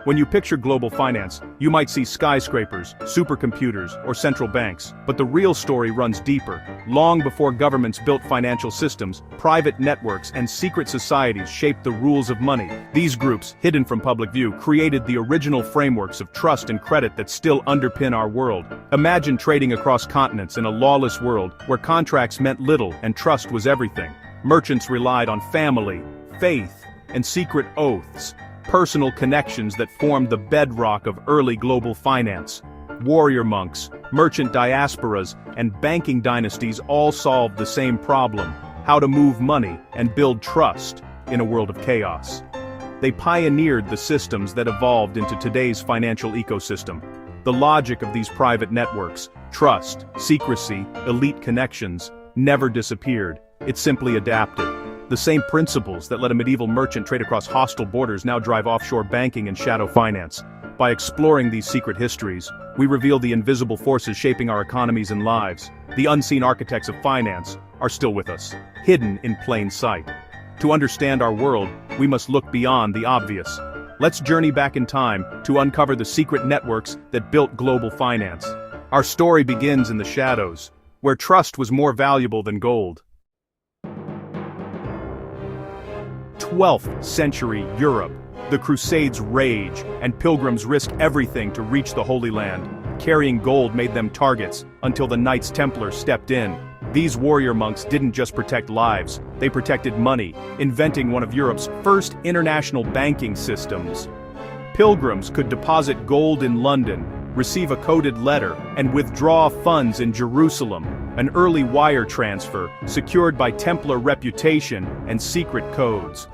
When you picture global finance, you might see skyscrapers, supercomputers, or central banks. But the real story runs deeper. Long before governments built financial systems, private networks and secret societies shaped the rules of money. These groups, hidden from public view, created the original frameworks of trust and credit that still underpin our world. Imagine trading across continents in a lawless world where contracts meant little and trust was everything. Merchants relied on family, faith, and secret oaths. Personal connections that formed the bedrock of early global finance. Warrior monks, merchant diasporas, and banking dynasties all solved the same problem: how to move money and build trust in a world of chaos. They pioneered the systems that evolved into today's financial ecosystem. The logic of these private networks, trust, secrecy, elite connections, never disappeared. It simply adapted. The same principles that let a medieval merchant trade across hostile borders now drive offshore banking and shadow finance. By exploring these secret histories, we reveal the invisible forces shaping our economies and lives. The unseen architects of finance are still with us, hidden in plain sight. To understand our world, we must look beyond the obvious. Let's journey back in time to uncover the secret networks that built global finance. Our story begins in the shadows, where trust was more valuable than gold. 12th century Europe. The Crusades rage, and pilgrims risked everything to reach the Holy Land. Carrying gold made them targets, until the Knights Templar stepped in. These warrior monks didn't just protect lives, they protected money, inventing one of Europe's first international banking systems. Pilgrims could deposit gold in London, receive a coded letter, and withdraw funds in Jerusalem, an early wire transfer secured by Templar reputation and secret codes.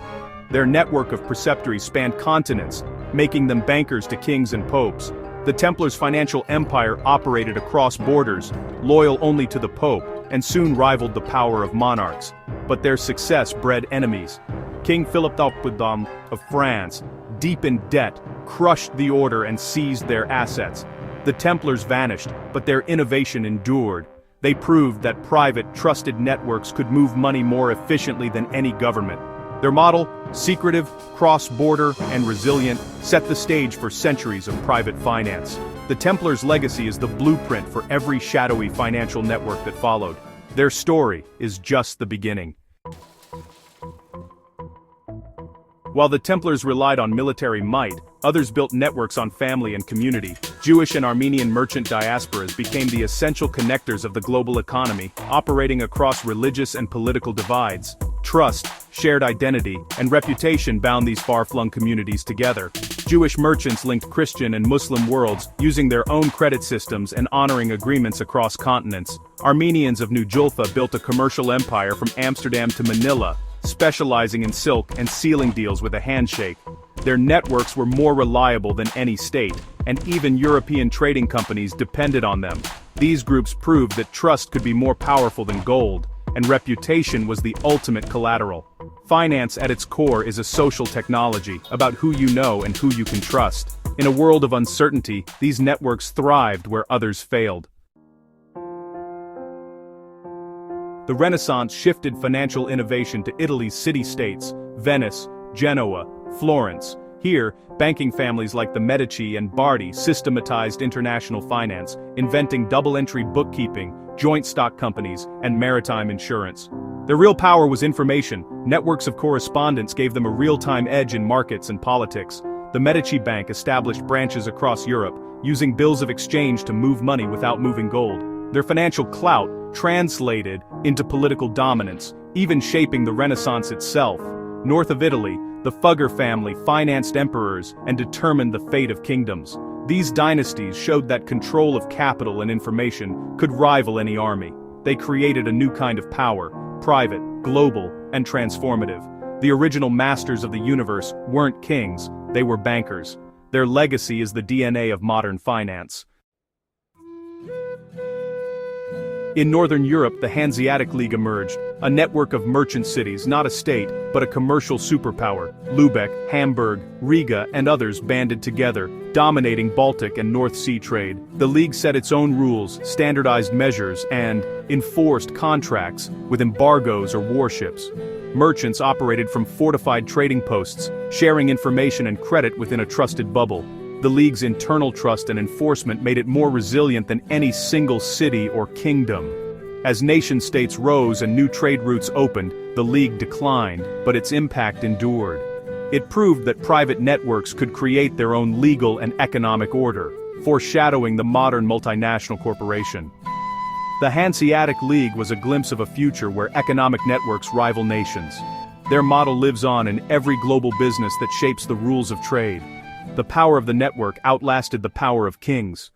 Their network of preceptories spanned continents, making them bankers to kings and popes. The Templars' financial empire operated across borders, loyal only to the Pope, and soon rivaled the power of monarchs. But their success bred enemies. King Philip II of France, deep in debt, crushed the order and seized their assets. The Templars vanished, but their innovation endured. They proved that private, trusted networks could move money more efficiently than any government. Their model, secretive, cross-border, and resilient, set the stage for centuries of private finance. The Templars' legacy is the blueprint for every shadowy financial network that followed. Their story is just the beginning. While the Templars relied on military might, others built networks on family and community. Jewish and Armenian merchant diasporas became the essential connectors of the global economy, operating across religious and political divides. Trust, shared identity, and reputation bound these far-flung communities together. Jewish merchants linked Christian and Muslim worlds, using their own credit systems and honoring agreements across continents. Armenians of New Julfa built a commercial empire from Amsterdam to Manila, specializing in silk and sealing deals with a handshake. Their networks were more reliable than any state, and even European trading companies depended on them. These groups proved that trust could be more powerful than gold, and reputation was the ultimate collateral. Finance at its core is a social technology, about who you know and who you can trust. In a world of uncertainty, these networks thrived where others failed. The Renaissance shifted financial innovation to Italy's city-states, Venice, Genoa, Florence. Here, banking families like the Medici and Bardi systematized international finance, inventing double-entry bookkeeping, joint stock companies, and maritime insurance. Their real power was information. Networks of correspondence gave them a real-time edge in markets and politics. The Medici Bank established branches across Europe, using bills of exchange to move money without moving gold. Their financial clout translated into political dominance, even shaping the Renaissance itself. North of Italy, the Fugger family financed emperors and determined the fate of kingdoms. These dynasties showed that control of capital and information could rival any army. They created a new kind of power, private, global, and transformative. The original masters of the universe weren't kings, they were bankers. Their legacy is the DNA of modern finance. In Northern Europe, the Hanseatic League emerged, a network of merchant cities, not a state, but a commercial superpower. Lübeck, Hamburg, Riga, and others banded together, dominating Baltic and North Sea trade. The League set its own rules, standardized measures, and enforced contracts with embargoes or warships. merchants operated from fortified trading posts, sharing information and credit within a trusted bubble. The League's internal trust and enforcement made it more resilient than any single city or kingdom. As nation-states rose and new trade routes opened, the League declined, but its impact endured. It proved that private networks could create their own legal and economic order, foreshadowing the modern multinational corporation. The Hanseatic League was a glimpse of a future where economic networks rival nations. Their model lives on in every global business that shapes the rules of trade. The power of the network outlasted the power of kings.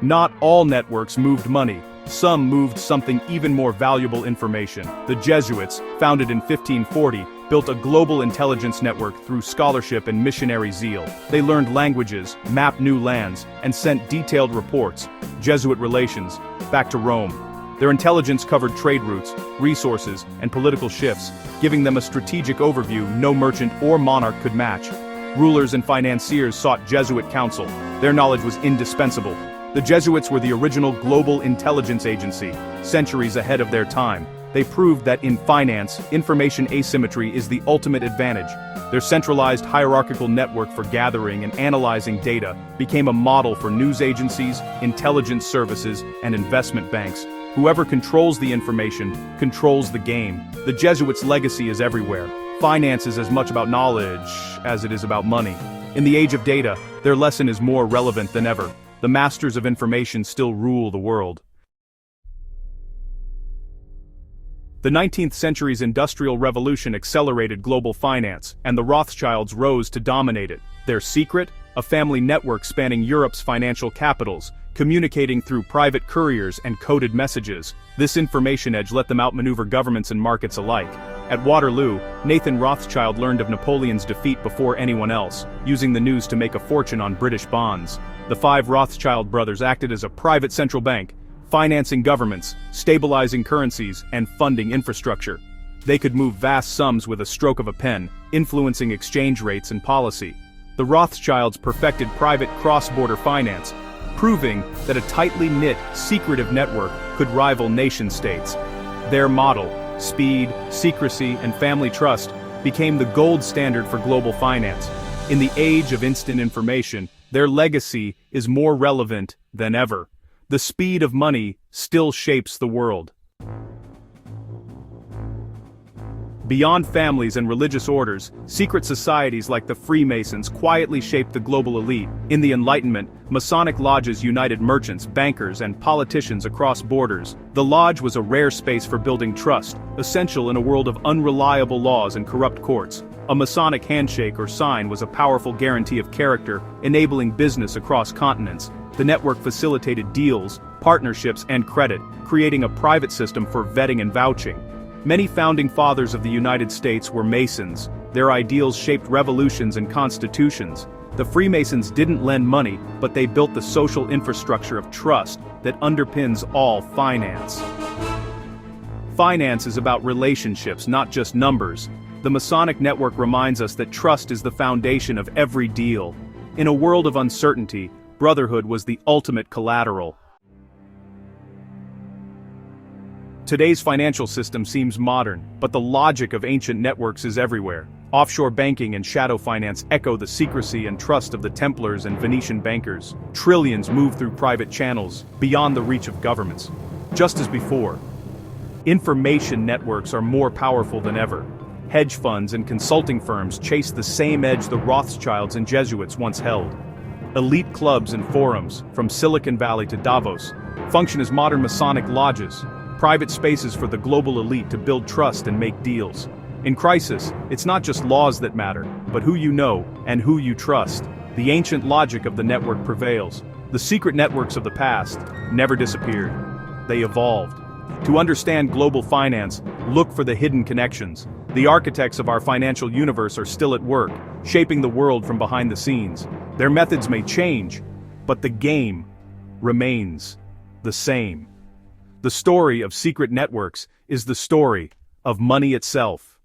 Not all networks moved money. Some moved something even more valuable: information. The Jesuits, founded in 1540, built a global intelligence network through scholarship and missionary zeal. They learned languages, mapped new lands, and sent detailed reports, Jesuit relations, back to Rome. Their intelligence covered trade routes, resources, and political shifts, giving them a strategic overview no merchant or monarch could match. Rulers and financiers sought Jesuit counsel. Their knowledge was indispensable. The Jesuits were the original global intelligence agency, centuries ahead of their time. They proved that in finance, information asymmetry is the ultimate advantage. Their centralized hierarchical network for gathering and analyzing data became a model for news agencies, intelligence services, and investment banks. Whoever controls the information controls the game. The Jesuits' legacy is everywhere. Finance is as much about knowledge as it is about money. In the age of data, their lesson is more relevant than ever. The masters of information still rule the world. The 19th century's Industrial Revolution accelerated global finance, and the Rothschilds rose to dominate it. Their secret? A family network spanning Europe's financial capitals, communicating through private couriers and coded messages. This information edge let them outmaneuver governments and markets alike. At Waterloo, Nathan Rothschild learned of Napoleon's defeat before anyone else, using the news to make a fortune on British bonds. The 5 Rothschild brothers acted as a private central bank, financing governments, stabilizing currencies, and funding infrastructure. They could move vast sums with a stroke of a pen, influencing exchange rates and policy. The Rothschilds perfected private cross-border finance, proving that a tightly knit, secretive network could rival nation-states. Their model, speed, secrecy, and family trust, became the gold standard for global finance. In the age of instant information, their legacy is more relevant than ever. The speed of money still shapes the world. Beyond families and religious orders, secret societies like the Freemasons quietly shaped the global elite. In the Enlightenment, Masonic lodges united merchants, bankers, and politicians across borders. The lodge was a rare space for building trust, essential in a world of unreliable laws and corrupt courts. A Masonic handshake or sign was a powerful guarantee of character, enabling business across continents. The network facilitated deals, partnerships, and credit, creating a private system for vetting and vouching. Many founding fathers of the United States were Masons. Their ideals shaped revolutions and constitutions. The Freemasons didn't lend money, but they built the social infrastructure of trust that underpins all finance. Finance is about relationships, not just numbers. The Masonic network reminds us that trust is the foundation of every deal. In a world of uncertainty, Brotherhood was the ultimate collateral. Today's financial system seems modern, but the logic of ancient networks is everywhere. Offshore banking and shadow finance echo the secrecy and trust of the Templars and Venetian bankers. Trillions move through private channels, beyond the reach of governments. Just as before, information networks are more powerful than ever. Hedge funds and consulting firms chase the same edge the Rothschilds and Jesuits once held. Elite clubs and forums, from Silicon Valley to Davos, function as modern Masonic lodges, private spaces for the global elite to build trust and make deals. In crisis, it's not just laws that matter, but who you know and who you trust. The ancient logic of the network prevails. The secret networks of the past never disappeared. They evolved. To understand global finance, look for the hidden connections. The architects of our financial universe are still at work, shaping the world from behind the scenes. Their methods may change, but the game remains the same. The story of secret networks is the story of money itself.